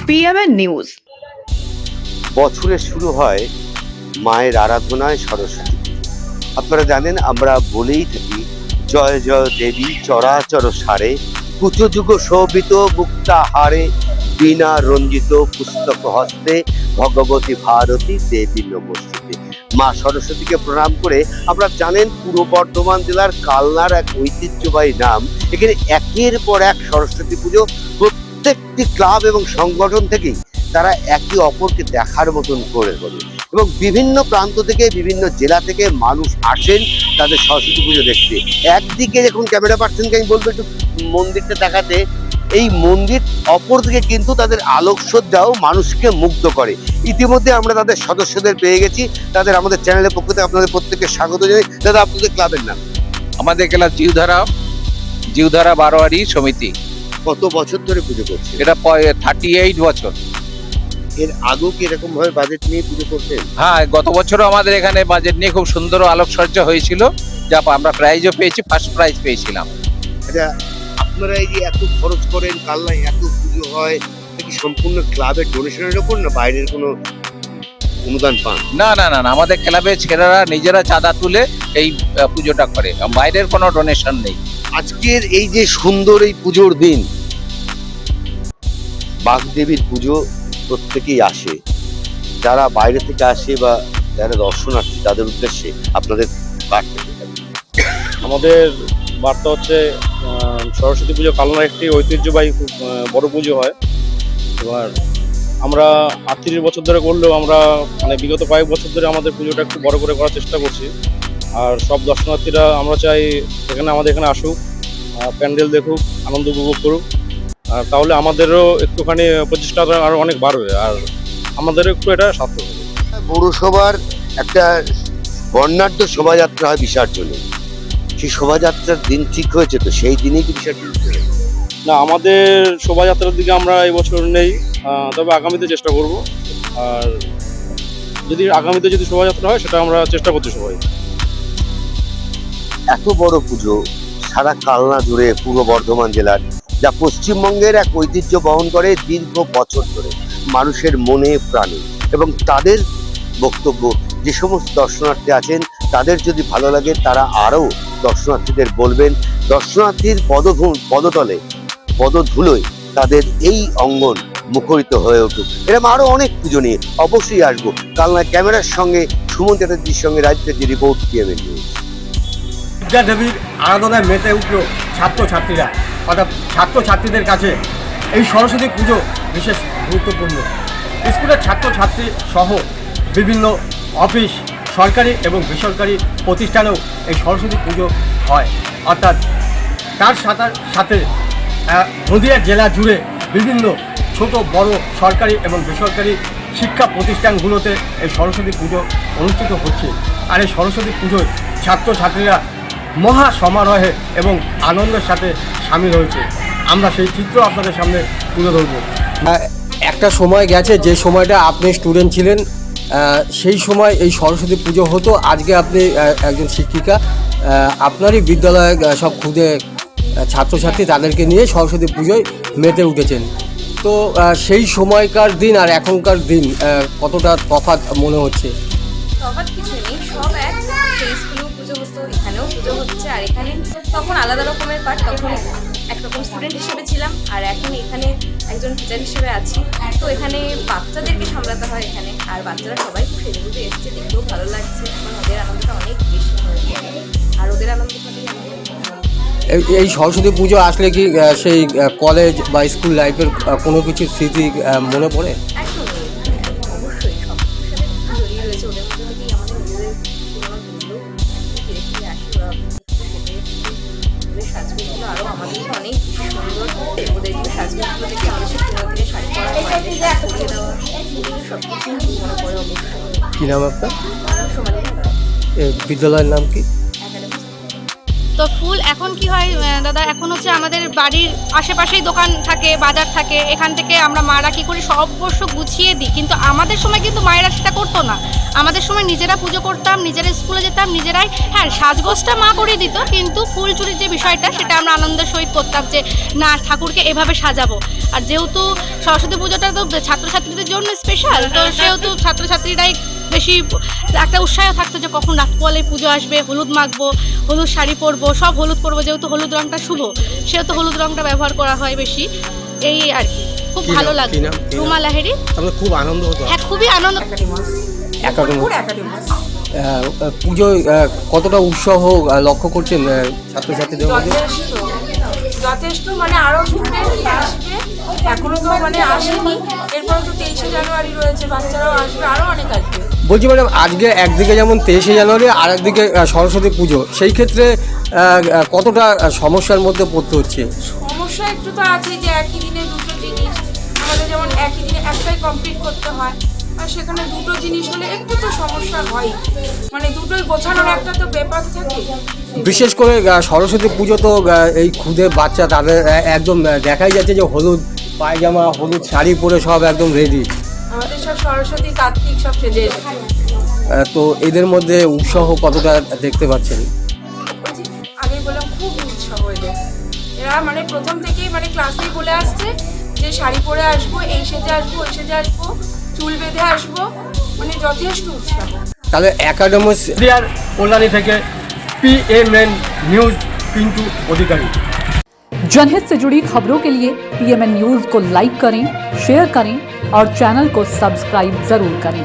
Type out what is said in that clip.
PMN news. বছরের শুরু হয় মায়ের আরাধনায় সরস্বতী পুজো। আপনারা জানেন, আমরা বলেই থাকি জয় জয় দেবী চরাচর সারে, কুচযুগ শোভিত মুক্তাহারে, বীণা রঞ্জিত পুস্তক হস্তে, ভগবতী ভারতী দেবী নমস্তুতে। মা সরস্বতীকে প্রণাম করে আমরা জানেন পূর্ব বর্ধমান জেলার কালনার এক ঐতিহ্যবাহী নাম। এখানে একের পর এক সরস্বতী পুজো, প্রত্যেকটি ক্লাব এবং সংগঠন থেকেই তারা একে অপরকে দেখার মতন করে এবং বিভিন্ন প্রান্ত থেকে বিভিন্ন জেলা থেকে মানুষ আসেন তাদের সরস্বতী পুজো দেখতে। একদিকে দেখুন, ক্যামেরা পার্সনকে আমি বলবো একটু মন্দিরটা দেখাতে। এই মন্দির অপরদিকে কিন্তু তাদের আলোকসজ্জাও মানুষকে মুগ্ধ করে। ইতিমধ্যে আমরা তাদের সদস্যদের পেয়ে গেছি। তাদের আমাদের চ্যানেলের পক্ষ থেকে আপনাদের প্রত্যেককে স্বাগত জানাই। দাদা, আপনাদের ক্লাবের নাম? আমাদের ক্লাব জিউধারা বারোয়ারি সমিতি। কত বছর ধরে পুজো করছে? এটা 38 বছর। এর আগেও কি এরকম ভাবে বাজেট নিয়ে পুজো করতেন? হ্যাঁ, গত বছরও আমাদের এখানে বাজেট নিয়ে খুব সুন্দর আলোকসজ্জা হয়েছিল, যা আমরা প্রাইজও পেয়েছি, ফার্স্ট প্রাইজ পেয়েছিলাম। আচ্ছা, আপনারা এই যে এত খরচ করেন, কালনায় এত পুজো হয়, এটা কি সম্পূর্ণ ক্লাবের ডোনেশনের ওপর, না বাইরের কোনো অনুদান পান? না না না না, আমাদের ক্লাবের ছেলেরা নিজেরা চাঁদা তুলে এই পুজোটা করে, বাইরের কোনো ডোনেশন নেই। আজকের এই যে সুন্দর এই পুজোর দিন, বাগদেবীর পুজো প্রত্যেকেই আসে। যারা বাইরে থেকে আসে বা যারা দর্শনার্থী, তাদের উদ্দেশ্যে আপনাদের বার্তা? আমাদের বার্তা হচ্ছে, সরস্বতী পুজো কালনার একটি ঐতিহ্যবাহী খুব বড় পুজো হয়। এবার আমরা 38 বছর ধরে করলেও আমরা বিগত কয়েক বছর ধরে আমাদের পুজোটা একটু বড় করে করার চেষ্টা করছি। আর সব দর্শনার্থীরা আমরা চাই আমাদের এখানে আসুক, প্যান্ডেল দেখুক, আনন্দ উপভোগ করুক। আর তাহলে আমাদেরও একটুখানি প্রচেষ্টাটা আরও অনেক বাড়বে, আর আমাদেরও একটু এটা সার্থক হবে। পৌরসভার একটা বর্ণাঢ্য শোভাযাত্রা হয় বিসর্জনে। সেই শোভাযাত্রার দিন ঠিক হয়েছে তো? সেই দিনেই কি বিসর্জন? না, আমাদের শোভাযাত্রার দিকে আমরা এই বছর নেই, তবে আগামীতে চেষ্টা করব। আর আগামীতে যদি শোভাযাত্রা হয়, সেটা আমরা চেষ্টা করছি সবাই। এত বড় পুজো সারা কালনা জুড়ে, পূর্ব বর্ধমান জেলার, যা পশ্চিমবঙ্গের এক ঐতিহ্য বহন করে দীর্ঘ বছর ধরে মানুষের মনে প্রাণে। এবং তাদের বক্তব্য, যে সমস্ত দর্শনার্থী আছেন তাদের যদি ভালো লাগে, তারা আরও দর্শনার্থীদের বলবেন। দর্শনার্থীর পদধুলোয় তাদের এই অঙ্গন মুখরিত হয়ে উঠুক। এরকম আরও অনেক পুজো নিয়ে অবশ্যই আসবো। কালনা ক্যামেরার সঙ্গে সুমন চ্যাটার্জির সঙ্গে রাজনীতি রিপোর্ট, PMN নিউজ। বিদ্যা দেবীর আরাধনায় মেতে উঠল ছাত্রছাত্রীরা, অর্থাৎ ছাত্রছাত্রীদের কাছে এই সরস্বতী পুজো বিশেষ গুরুত্বপূর্ণ। স্কুলের ছাত্রছাত্রী সহ বিভিন্ন অফিস, সরকারি এবং বেসরকারি প্রতিষ্ঠানেও এই সরস্বতী পুজো হয়। অর্থাৎ তার সাথে নদীয়া জেলা জুড়ে বিভিন্ন ছোট বড় সরকারি এবং বেসরকারি শিক্ষা প্রতিষ্ঠানগুলোতে এই সরস্বতী পুজো অনুষ্ঠিত হচ্ছে। আর এই সরস্বতী পুজোয় ছাত্রছাত্রীরা মহা সমারোহে এবং আনন্দের সাথে সামিল হয়েছে। আমরা সেই চিত্র আপনাদের সামনে তুলে ধরব। একটা সময় গেছে যে সময়টা আপনি স্টুডেন্ট ছিলেন, সেই সময় এই সরস্বতী পুজো হতো। আজকে আপনি একজন শিক্ষিকা, আপনারই বিদ্যালয়ে সব খুদে ছাত্রছাত্রী, তাদেরকে নিয়ে সরস্বতী পুজোয় মেতে উঠেছেন। তো সেই সময়কার দিন আর এখনকার দিন কতটা তফাৎ মনে হচ্ছে? তফাৎ কিছু নেই, সব এক। সেই স্কুলেও পুজো হতো, এখানেও পুজো হচ্ছে। আর এখানে তখন আলাদা রকমের পাঠ, তখন একরকম স্টুডেন্ট হিসেবে ছিলাম, আর এখন এখানে একজন টিচার হিসেবে আছি। তো এখানে বাচ্চাদেরকে সামলাতে হয় এখানে, আর বাচ্চারা সবাই খুব সেজে গুজে এসছে, দেখতেও ভালো লাগছে। এখন ওদের আনন্দটা অনেক বেশি হয়েছে, আর ওদের আনন্দটাই এই সরস্বতী পুজো আসলে কি সেই কলেজ বা স্কুল লাইফের কোনো কিছু স্মৃতি মনে পড়ে? অবশ্যই সব কিছুর সাথে জড়িয়ে রয়েছে। ওদের মধ্যে থেকেই আমাদের নিজেদের পুরোনো দিনগুলো ফিরে ফিরে আসি। ওদের সাজগুলো আরও আমাদের অনেক সুন্দর। ওদের যে সাজগুলো দেখে আমাদের সে পুরোনো দিনে শাড়ি পরা, মায়েদের শাড়ি পরিয়ে দেওয়া, সব কিছু মনে পড়ে অবশ্যই। কী নাম আপনার? সোমালি বিদ্যালয়ের নাম কি? তো ফুল এখন কি হয় দাদা, এখন হচ্ছে আমাদের বাড়ির আশেপাশেই দোকান থাকে, বাজার থাকে, এখান থেকে আমরা মারা কী করি সব অবশ্য গুছিয়ে দিই, কিন্তু আমাদের সময় কিন্তু মায়েরা সেটা করতো না। আমাদের সময় নিজেরা পুজো করতাম, নিজেরা স্কুলে যেতাম, নিজেরাই, হ্যাঁ সাজগোজটা মা করে দিত, কিন্তু ফুল চুরির যে বিষয়টা সেটা আমরা আনন্দের সহিত করতাম যে না ঠাকুরকে এভাবে সাজাবো। আর যেহেতু সরস্বতী পুজোটা তো ছাত্রছাত্রীদের জন্য স্পেশাল, তো সেহেতু ছাত্রছাত্রীরাই বেশি একটা উৎসাহ থাকতো যে কখন রাত পোয়ালে পুজো আসবে, হলুদ মাখবো, হলুদ শাড়ি পরবো, সব হলুদ পরবো, যেহেতু হলুদ রঙটা শুভ সেহেতু হলুদ রঙটা ব্যবহার করা হয় বেশি, এই আর কি। খুব কি ভালো নাম? লাগতো। কি নাম? রুমা লাহিড়ী। তাহলে খুব আনন্দ হতো। হ্যাঁ খুবই আনন্দ। পুজোয় কতটা উৎসাহ লক্ষ্য করছেন ছাত্রছাত্রীদের মধ্যে? যথেষ্ট মানে আরো স্টুডেন্ট আসবে, এখনো তো মানে আসেনি, এরপর তো 23শে জানুয়ারি রয়েছে, বাচ্চারাও আসবে, আরো অনেক আসবে। বলছি ম্যাডাম, আজকে একদিকে যেমন 23শে জানুয়ারি আর একদিকে সরস্বতী পুজো, সেই ক্ষেত্রে কতটা সমস্যার মধ্যে পড়তে হচ্ছে? সমস্যা একটু তো আছে যে একই দিনে দুটো জিনিস, আমাদের যেমন একই দিনে একটাই কমপ্লিট করতে হয়, আর সেখানে দুটো জিনিস হলে একটু তো সমস্যা হয়, মানে দুটোই গোছানোর একটা তো ব্যাপার থাকে। বিশেষ করে সরস্বতী পুজো তো এই ক্ষুদে বাচ্চা তাদের একদম দেখাই যাচ্ছে যে হলুদ পায়জামা, হলুদ শাড়ি পরে সব একদম রেডি। আমাদের সব সরস্বতী কার্তিক সব সেজে এসেছে। তো এদের মধ্যে উৎসাহ কতটা দেখতে পাচ্ছেন? আগে বললাম খুব উৎসাহ এদের, এরা মানে প্রথম থেকেই মানে ক্লাসেই বলে আসছে যে শাড়ি পরে আসবো, এই সেজে আসবো, ওই সেজে আসবো, চুল বেঁধে আসবো, মানে যথেষ্ট উৎসাহ। তাহলে একাডেমিক্স কল্যাণী থেকে PMN নিউজ পিন্টু অধিকারী। जनहित से जुड़ी खबरों के लिए PMN न्यूज को लाइक करें, शेयर करें और चैनल को सब्सक्राइब जरूर करें।